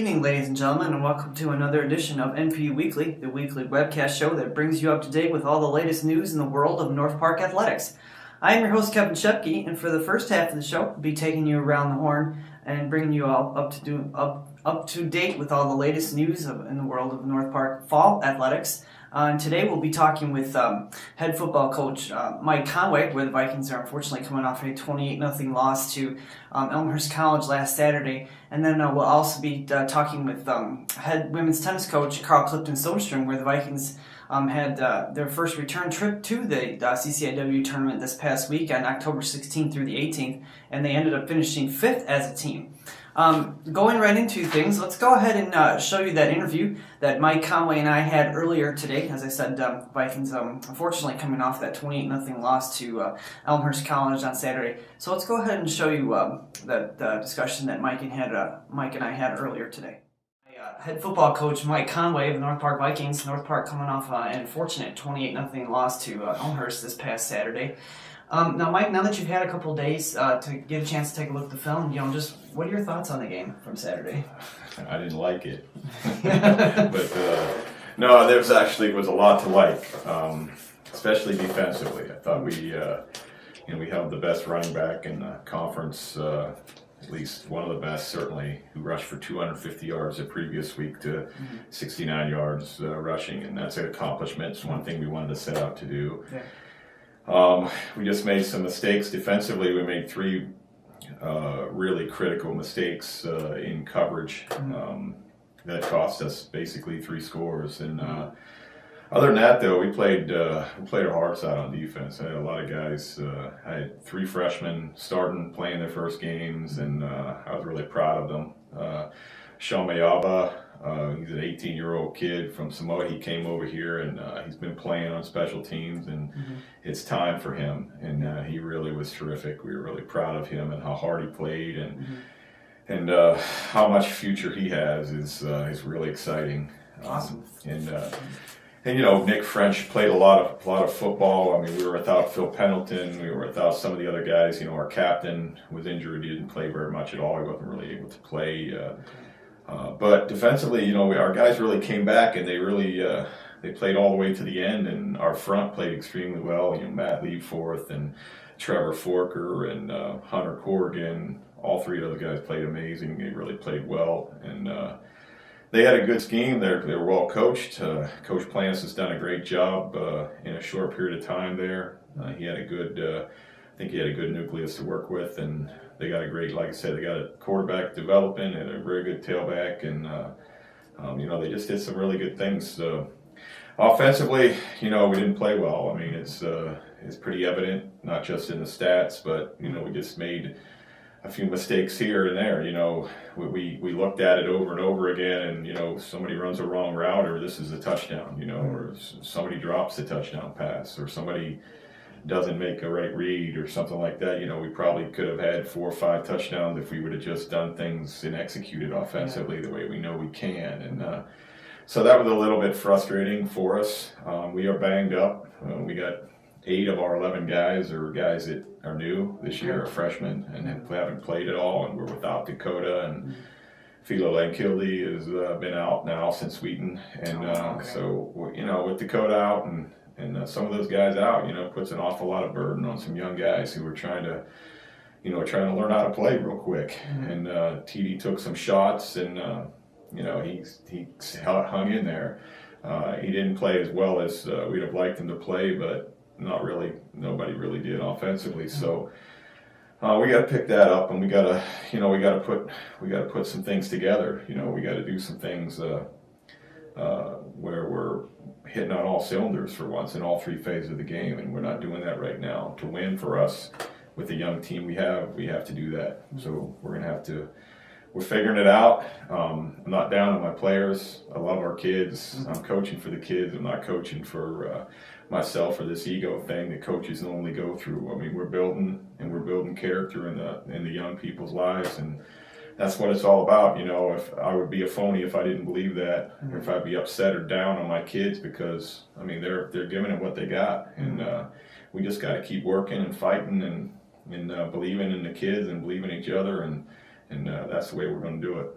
evening, ladies and gentlemen, and welcome to another edition of NPU Weekly, the weekly webcast show that brings you up to date with all the latest news in the world of North Park athletics. I am your host, Kevin Shepke, and for the first half of the show, I'll be taking you around the horn and bringing you all up to date with all the latest news in the world of North Park fall athletics. And today we'll be talking with head football coach Mike Conway, where the Vikings are unfortunately coming off a 28-0 loss to Elmhurst College last Saturday. And then we'll also be talking with head women's tennis coach Carl Clifton-Stonestrom, where the Vikings had their first return trip to the CCIW tournament this past week on October 16th through the 18th, and they ended up finishing 5th as a team. Going right into things, let's go ahead and show you that interview that Mike Conway and I had earlier today. As I said, Vikings unfortunately coming off that 28-0 loss to Elmhurst College on Saturday. So let's go ahead and show you that discussion that Mike and I had earlier today. Head football coach Mike Conway of the North Park Vikings. North Park coming off an unfortunate 28-0 loss to Elmhurst this past Saturday. Now, Mike, now that you've had a couple days to get a chance to take a look at the film, just what are your thoughts on the game from Saturday? I didn't like it, but no, there was a lot to like, especially defensively. I thought we held the best running back in the conference, at least one of the best, certainly, who rushed for 250 yards the previous week to 69 yards rushing, and that's an accomplishment. It's one thing we wanted to set out to do. Yeah. We just made some mistakes defensively. We made three really critical mistakes in coverage that cost us basically 3 scores. And other than that, though, we played our hearts out on defense. I had a lot of guys. I had 3 freshmen playing their first games, and I was really proud of them. Sean Mayaba, he's an 18-year-old kid from Samoa. He came over here, and he's been playing on special teams, and it's time for him. And he really was terrific. We were really proud of him and how hard he played, and how much future he has is really exciting. Awesome. And Nick French played a lot of football. I mean, we were without Phil Pendleton. We were without some of the other guys. Our captain was injured. He didn't play very much at all. He wasn't really able to play. But defensively, our guys really came back, and they played all the way to the end, and our front played extremely well. Matt Leaforth and Trevor Forker and Hunter Corrigan, all 3 of those guys played amazing. They really played well, and they had a good scheme. They were well coached. Coach Plantis has done a great job in a short period of time there. He had a good, I think he had a good nucleus to work with, and they got a great, like I said, they got a quarterback developing and a very good tailback, and they just did some really good things. Offensively, we didn't play well. I mean, it's pretty evident, not just in the stats, but we just made a few mistakes here and there. We looked at it over and over again, and somebody runs a wrong route, or this is a touchdown, or somebody drops a touchdown pass, or somebody doesn't make a right read or something like that. We probably could have had 4 or 5 touchdowns if we would have just done things and executed offensively the way we know we can. And so that was a little bit frustrating for us. We are banged up. We got 8 of our 11 guys are guys that are new this year, are freshmen, and haven't played at all. And we're without Dakota, and Philo Lankilde has been out now since Wheaton. And so, with Dakota out and some of those guys out, puts an awful lot of burden on some young guys who are trying to learn how to play real quick. And TD took some shots, and he hung in there. He didn't play as well as we'd have liked him to play, but not really. Nobody really did offensively. So we got to pick that up, and we got to put some things together. We got to do some things where we're hitting on all cylinders for once in all 3 phases of the game, and we're not doing that right now. To win for us with the young team we have to do that. So we're figuring it out. I'm not down on my players. I love our kids. I'm coaching for the kids. I'm not coaching for myself or this ego thing that coaches normally go through. I mean, we're building character in the young people's lives, and that's what it's all about. If I would be a phony if I didn't believe that, or if I'd be upset or down on my kids, because I mean they're giving it what they got, and we just got to keep working and fighting and believing in the kids and believing in each other, and that's the way we're going to do it.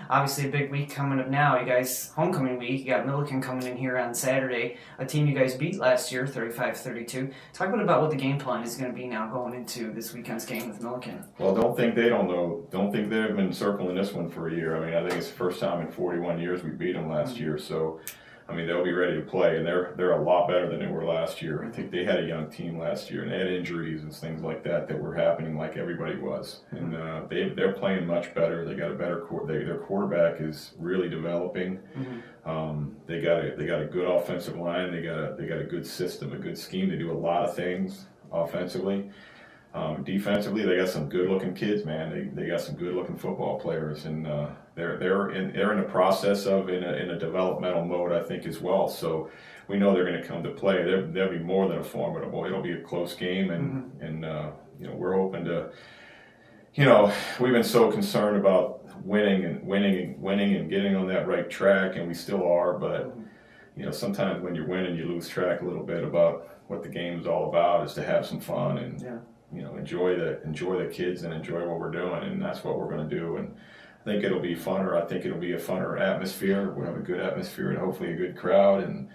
Obviously, a big week coming up now. You guys, homecoming week. You got Milliken coming in here on Saturday, a team you guys beat last year, 35-32. Talk about what the game plan is going to be now going into this weekend's game with Milliken. Well, don't think they don't know. Don't think they've been circling this one for a year. I mean, I think it's the first time in 41 years we beat them last year. So, I mean, they'll be ready to play, and they're a lot better than they were last year. I think they had a young team last year, and they had injuries and things like that were happening like everybody was. And they're playing much better. They got a better their quarterback is really developing. They got a good offensive line. They got a good system, a good scheme. They do a lot of things offensively. Defensively, they got some good-looking kids, man. They got some good-looking football players, and they're in the process of in a developmental mode, I think, as well. So we know they're going to come to play. They'll be more than a formidable. It'll be a close game, and we're hoping to. We've been so concerned about winning and getting on that right track, and we still are. But sometimes when you're winning, you lose track a little bit about what the game is all about. Is to have some fun and. Enjoy the kids and enjoy what we're doing, and that's what we're going to do. And I think it'll be funner. I think it'll be a funner atmosphere. We'll have a good atmosphere and hopefully a good crowd, and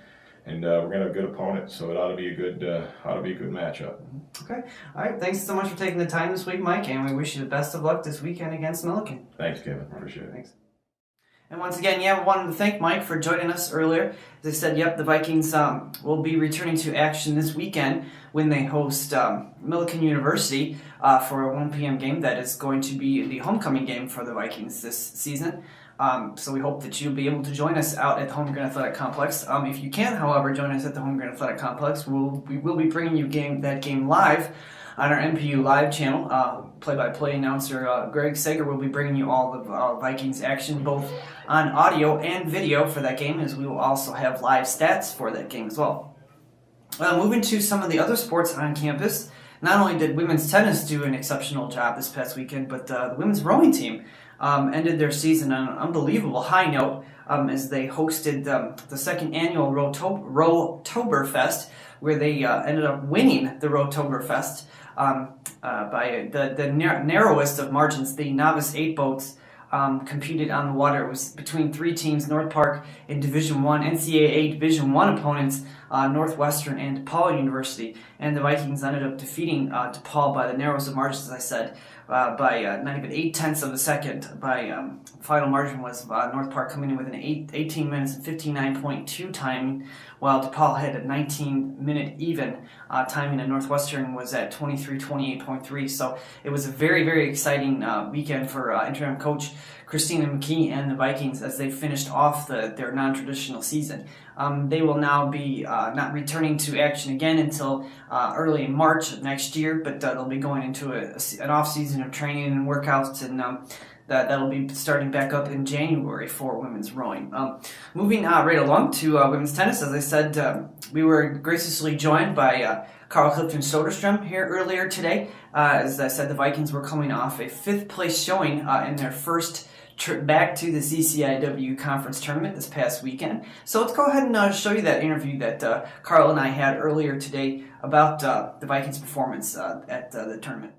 we're going to have a good opponent. So it ought to be a good matchup. Okay. All right. Thanks so much for taking the time this week, Mike, and we wish you the best of luck this weekend against Milliken. Thanks, Kevin. Appreciate it. Thanks. And once again, I wanted to thank Mike for joining us earlier. As I said, the Vikings will be returning to action this weekend when they host Milliken University for a 1 p.m. game that is going to be the homecoming game for the Vikings this season. So we hope that you'll be able to join us out at the Holmgren Athletic Complex. If you can't, however, join us at the Holmgren Athletic Complex, we will be bringing you that game live on our NPU Live channel. Play-by-play announcer Greg Sager will be bringing you all the Vikings action, both on audio and video for that game, as we will also have live stats for that game as well. Moving to some of the other sports on campus, not only did women's tennis do an exceptional job this past weekend, but the women's rowing team ended their season on an unbelievable high note as they hosted the second annual Rowtoberfest, where they ended up winning the Rowtoberfest by the narrowest of margins. The novice 8 boats competed on the water. It was between 3 teams: North Park in Division I, NCAA Division I opponents, Northwestern and DePaul University. And the Vikings ended up defeating DePaul by the narrowest of margins, as I said, by not even 0.8 of a second. Final margin was North Park coming in with an 18 minutes and 59.2 timing, while DePaul had a 19-minute even timing, and Northwestern was at 23:28.3. So it was a very, very exciting weekend for interim coach Christina McKee and the Vikings as they finished off their non-traditional season. They will now be not returning to action again until early in March of next year, but they'll be going into an off-season of training and workouts, and that'll be starting back up in January for women's rowing. Moving right along to women's tennis, as I said, we were graciously joined by Carl Clifton Soderstrom here earlier today. As I said, the Vikings were coming off a 5th place showing in their first trip back to the CCIW conference tournament this past weekend. So let's go ahead and show you that interview that Carl and I had earlier today about the Vikings' performance at the tournament.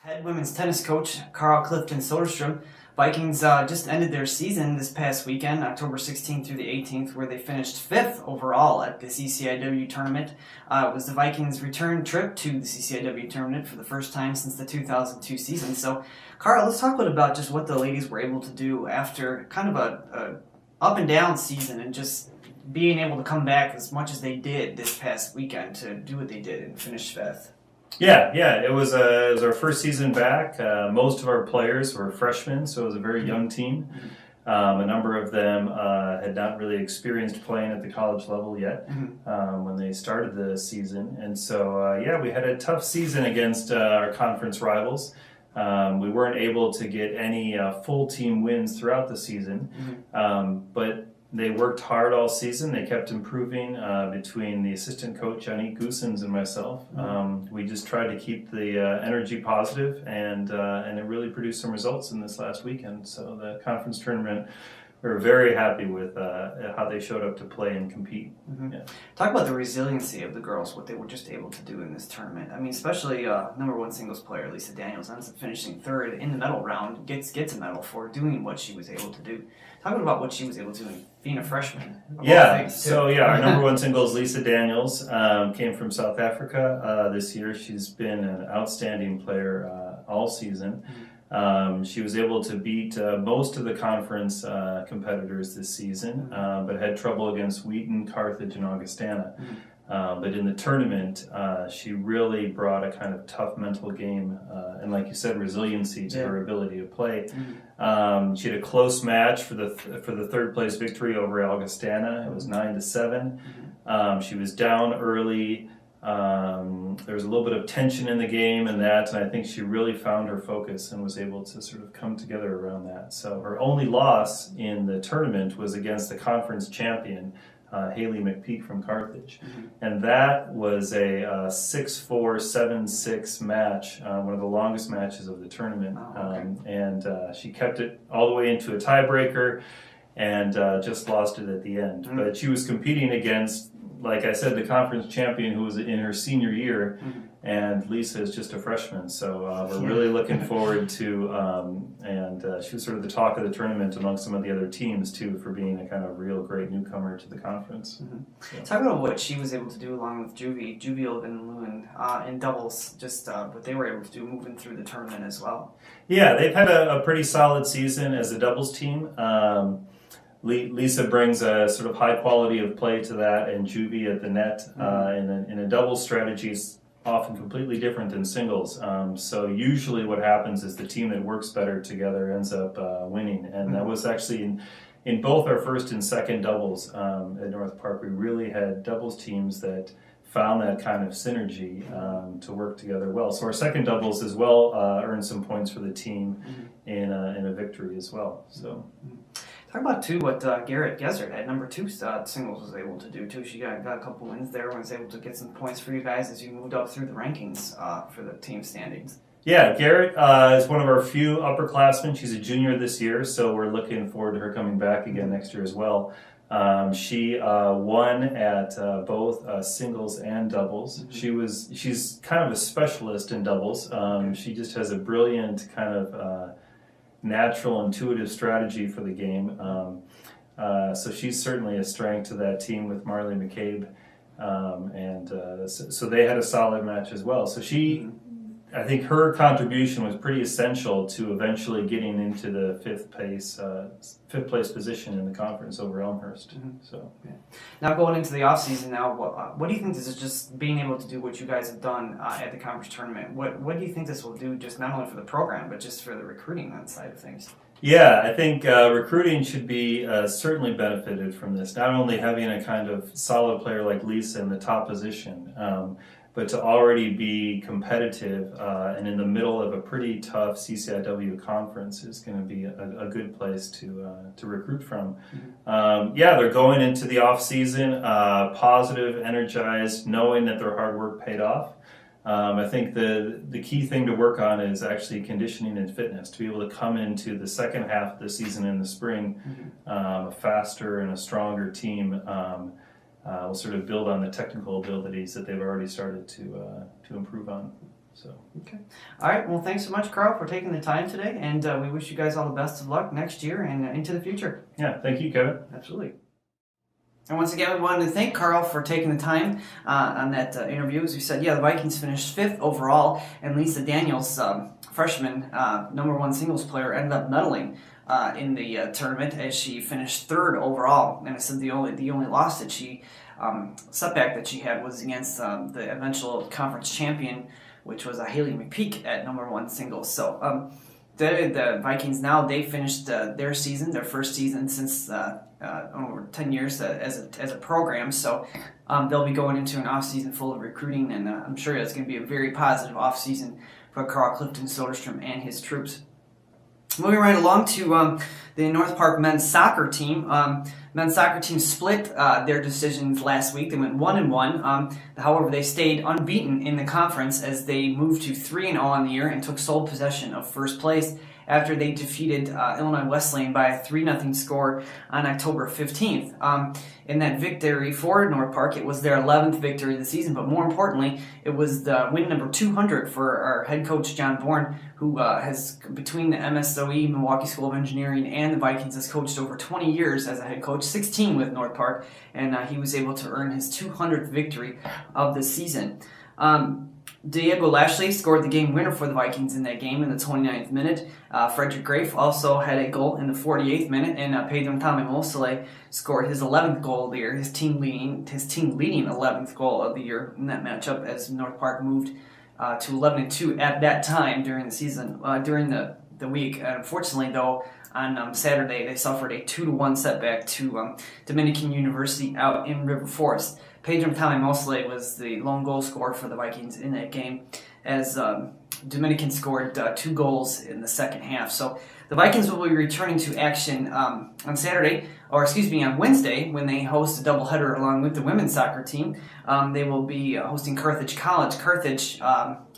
Head women's tennis coach Carl Clifton Soderstrom. Vikings just ended their season this past weekend, October 16th through the 18th, where they finished 5th overall at the CCIW tournament. It was the Vikings' return trip to the CCIW tournament for the first time since the 2002 season. So, Carl, let's talk a bit about just what the ladies were able to do after kind of a up and down season, and just being able to come back as much as they did this past weekend to do what they did and finish 5th. Yeah. It was our first season back. Most of our players were freshmen, so it was a very young team. A number of them had not really experienced playing at the college level yet when they started the season. And so, we had a tough season against our conference rivals. We weren't able to get any full team wins throughout the season, but they worked hard all season. They kept improving between the assistant coach, Yannick Goossens, and myself. We just tried to keep the energy positive, and it really produced some results in this last weekend. So the conference tournament we were very happy with how they showed up to play and compete. Mm-hmm. Yeah. Talk about the resiliency of the girls, what they were just able to do in this tournament. I mean, especially number one singles player Lisa Daniels ends up finishing third in the medal round, gets a medal for doing what she was able to do. Talking about what she was able to do being a freshman. Yeah, so our number one singles, Lisa Daniels, came from South Africa this year. She's been an outstanding player all season. She was able to beat most of the conference competitors this season, but had trouble against Wheaton, Carthage, and Augustana. But in the tournament, she really brought a kind of tough mental game, and like you said, resiliency to her ability to play. She had a close match for the third place victory over Augustana. It was 9-7. She was down early. There was a little bit of tension in the game and I think she really found her focus and was able to sort of come together around that. So her only loss in the tournament was against the conference champion, Haley McPeak from Carthage. And that was a 6-4, 7-6 match, one of the longest matches of the tournament. And she kept it all the way into a tiebreaker and just lost it at the end. But she was competing against, like I said, the conference champion who was in her senior year, and Lisa is just a freshman. So we're really looking forward to, and she was sort of the talk of the tournament among some of the other teams too, for being a kind of real great newcomer to the conference. So. Talk about what she was able to do along with Juvie and Lewin in doubles, just what they were able to do moving through the tournament as well. Yeah, they've had a pretty solid season as a doubles team. Lisa brings a sort of high quality of play to that, and Juvie at the net in a doubles strategy is often completely different than singles. So usually what happens is the team that works better together ends up winning, and that was actually in both our first and second doubles at North Park. We really had doubles teams that found that kind of synergy to work together well. So our second doubles as well earned some points for the team in a victory as well. So. Talk about too what Garrett Gesert at number 2 singles was able to do too. She got a couple wins there and was able to get some points for you guys as you moved up through the rankings for the team standings. Yeah, Garrett is one of our few upperclassmen. She's a junior this year, so we're looking forward to her coming back again next year as well. She won at both singles and doubles. She's kind of a specialist in doubles. She just has a brilliant kind of natural, intuitive strategy for the game. So she's certainly a strength to that team with Marley McCabe. So they had a solid match as well. So I think her contribution was pretty essential to eventually getting into the fifth place position in the conference over Elmhurst. So now going into the off season, what do you think this is, just being able to do what you guys have done at the conference tournament? What do you think this will do, just not only for the program but just for the recruiting side of things? Yeah, I think recruiting should be certainly benefited from this. Not only having a kind of solid player like Lisa in the top position, but to already be competitive and in the middle of a pretty tough CCIW conference is going to be a good place to recruit from. They're going into the off season positive, energized, knowing that their hard work paid off. I think the key thing to work on is actually conditioning and fitness, to be able to come into the second half of the season in the spring a faster and a stronger team. We'll sort of build on the technical abilities that they've already started to improve on. So okay, all right. Well, thanks so much, Carl, for taking the time today, and we wish you guys all the best of luck next year and into the future. Yeah, thank you, Kevin. Absolutely. And once again, we wanted to thank Carl for taking the time on that interview. As we said, the Vikings finished 5th overall, and Lisa Daniels, freshman, number 1 singles player, ended up medaling in the tournament as she finished 3rd overall. And I said the only loss that she setback that she had was against the eventual conference champion, which was Haley McPeak at number 1 singles. So the Vikings now, they finished their season, their first season since over 10 years as a program. So they'll be going into an off season full of recruiting, and I'm sure it's going to be a very positive off season for Carl Clifton Soderstrom and his troops. Moving right along to the North Park men's soccer team. men's soccer team split their decisions last week. They went 1-1. However, they stayed unbeaten in the conference as they moved to 3-0 on the year and took sole possession of first place after they defeated Illinois Wesleyan by a 3-0 score on October 15th. In that victory for North Park, it was their 11th victory of the season, but more importantly, it was the win number 200 for our head coach, John Bourne, who has, between the MSOE, Milwaukee School of Engineering, and the Vikings, has coached over 20 years as a head coach, 16 with North Park, and he was able to earn his 200th victory of the season. Diego Lashley scored the game winner for the Vikings in that game in the 29th minute. Frederick Grafe also had a goal in the 48th minute, and Pedro Tamimosele scored his 11th goal of the year, his team leading 11th goal of the year in that matchup as North Park moved to 11-2 at that time during the season, during the week. Unfortunately, though, on Saturday they suffered a 2-1 setback to Dominican University out in River Forest. Pedro Tamimosele was the lone goal scorer for the Vikings in that game, as Dominican scored 2 goals in the second half. So the Vikings will be returning to action on Wednesday, when they host a doubleheader along with the women's soccer team. They will be hosting Carthage College. Carthage,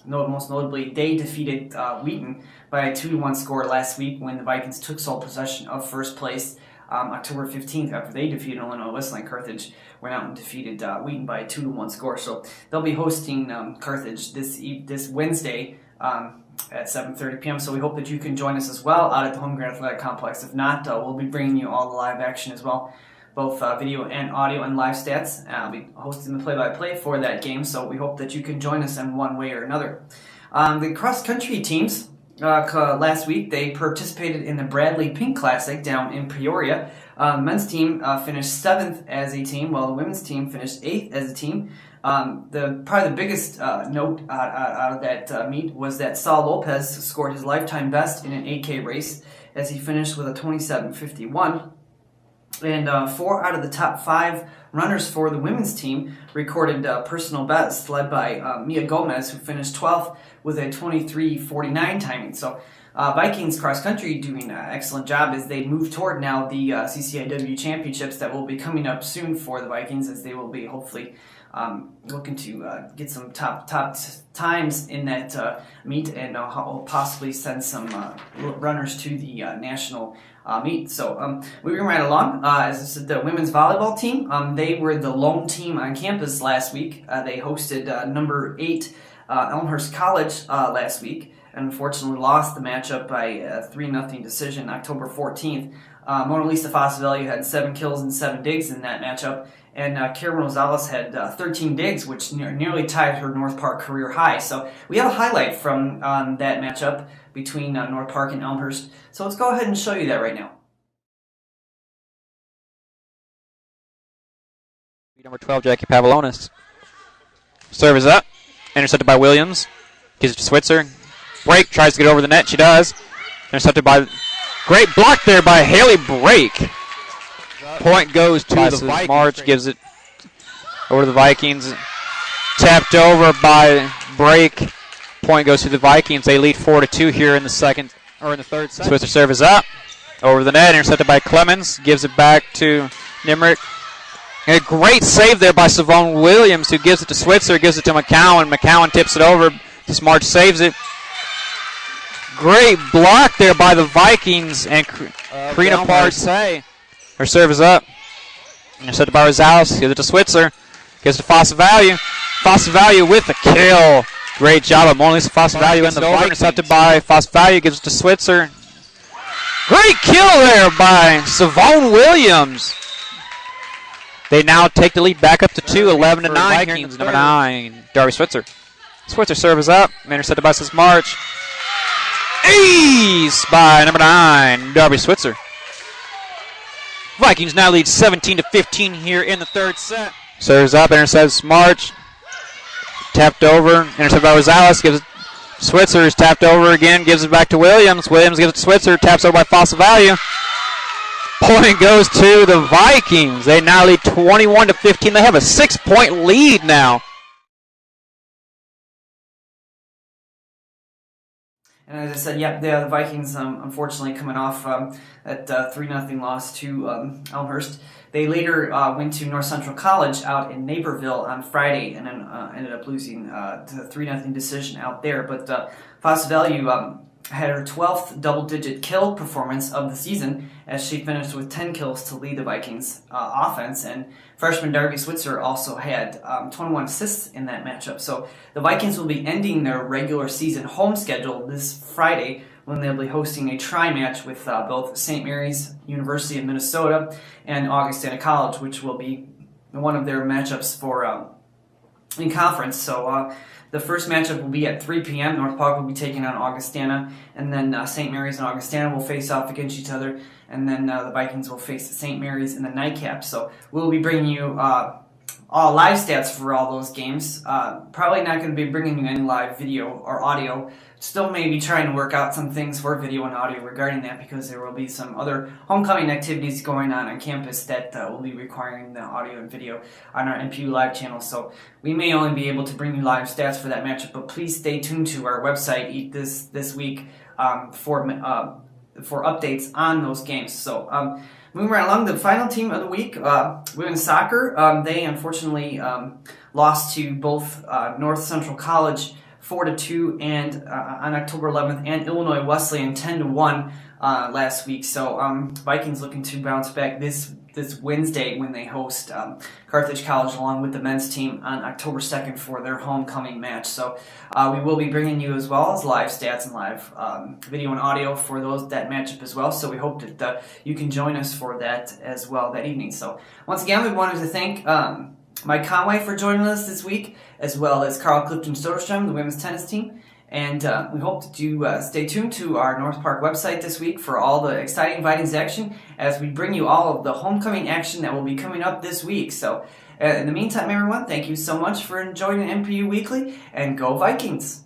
most notably, they defeated Wheaton by a 2-1 score last week when the Vikings took sole possession of first place October 15th after they defeated Illinois Wesleyan. Carthage went out and defeated Wheaton by a 2-1 score. So they'll be hosting Carthage this Wednesday at 7:30 p.m. So we hope that you can join us as well out at the Home Grant Athletic Complex. If not, we'll be bringing you all the live action as well, both video and audio and live stats. I'll be hosting the play-by-play for that game, so we hope that you can join us in one way or another. The cross-country teams, last week, they participated in the Bradley Pink Classic down in Peoria. The men's team finished 7th as a team, while the women's team finished 8th as a team. Probably the biggest note out of that meet was that Saul Lopez scored his lifetime best in an 8K race as he finished with a 27:51. And 4 out of the top 5 runners for the women's team recorded personal bests, led by Mia Gomez, who finished 12th with a 23:49 timing. So Vikings cross country doing an excellent job as they move toward now the CCIW championships that will be coming up soon for the Vikings, as they will be hopefully looking to get some top times in that meet, and possibly send some runners to the national meet. So moving right along, as I said, the women's volleyball team, they were the lone team on campus last week. They hosted number 8 Elmhurst College last week, and unfortunately lost the matchup by a 3-0 decision October 14th. Mona Lisa Fosvelu had 7 kills and 7 digs in that matchup, and Karen Rosales had 13 digs, which nearly tied her North Park career high. So we have a highlight from that matchup between North Park and Elmhurst. So let's go ahead and show you that right now. Number 12, Jackie Pavlonis. Serve is up. Intercepted by Williams. Gives it to Switzer. Break, tries to get over the net. She does. Intercepted by... Great block there by Haley Break. Point goes to the Vikings. March gives it over to the Vikings. Tapped over by Break. Point goes to the Vikings. They lead 4-2 here in the third set. Switzer serve is up. Over the net. Intercepted by Clemens. Gives it back to Nimrick. And a great save there by Savone Williams, who gives it to Switzer, gives it to McCowan. McCowan tips it over. March saves it. Great block there by the Vikings, and Karina Parsay. Her serve is up. Intercepted by Rosales. Gives it to Switzer. Gives it to Fosvelu. Fosvelu with the kill. Great job of Mona Lisa Fosvelu and the Vikings. Intercepted by Fosvelu. Gives it to Switzer. Great kill there by Savone Williams. They now take the lead back up to 2, 11-9. Vikings, number 9, Darby Switzer. Switzer serve is up. Intercepted by March. Ace by number 9, Darby Switzer. Vikings now lead 17-15 here in the third set. Serves up, intercepts March. Tapped over, intercepted by Rosales. Gives it Switzer, is tapped over again, gives it back to Williams. Williams gives it to Switzer, taps over by Fosvelu. Point goes to the Vikings. They now lead 21-15. They have a 6-point lead now. And as I said, the Vikings, unfortunately, coming off that 3-0 loss to Elmhurst. They later went to North Central College out in Naperville on Friday, and then ended up losing to a 3-0 decision out there. But Foss Value had her 12th double-digit kill performance of the season, as she finished with 10 kills to lead the Vikings offense. And freshman Darby Switzer also had 21 assists in that matchup. So the Vikings will be ending their regular season home schedule this Friday, when they'll be hosting a tri-match with both St. Mary's University of Minnesota and Augustana College, which will be one of their matchups for in conference. So the first matchup will be at 3 p.m. North Park will be taking on Augustana, and then St. Mary's and Augustana will face off against each other, and then the Vikings will face St. Mary's in the nightcap. So we'll be bringing you all live stats for all those games. Probably not going to be bringing you any live video or audio. Still maybe trying to work out some things for video and audio regarding that, because there will be some other homecoming activities going on campus that will be requiring the audio and video on our NPU Live channel. So we may only be able to bring you live stats for that matchup, but please stay tuned to our website this week for updates on those games. So moving right along, the final team of the week, women's soccer. They unfortunately lost to both North Central College 4-2 and on October 11th, and Illinois Wesleyan 10-1 last week. So Vikings looking to bounce back this Wednesday when they host Carthage College along with the men's team on October 2nd for their homecoming match. So we will be bringing you as well as live stats and live video and audio for that matchup as well. So we hope that you can join us for that as well that evening. So once again, we wanted to thank Mike Conway for joining us this week, as well as Carl Clifton Soderstrom, the women's tennis team. And we hope that you stay tuned to our North Park website this week for all the exciting Vikings action, as we bring you all of the homecoming action that will be coming up this week. So in the meantime, everyone, thank you so much for joining NPU Weekly, and go Vikings!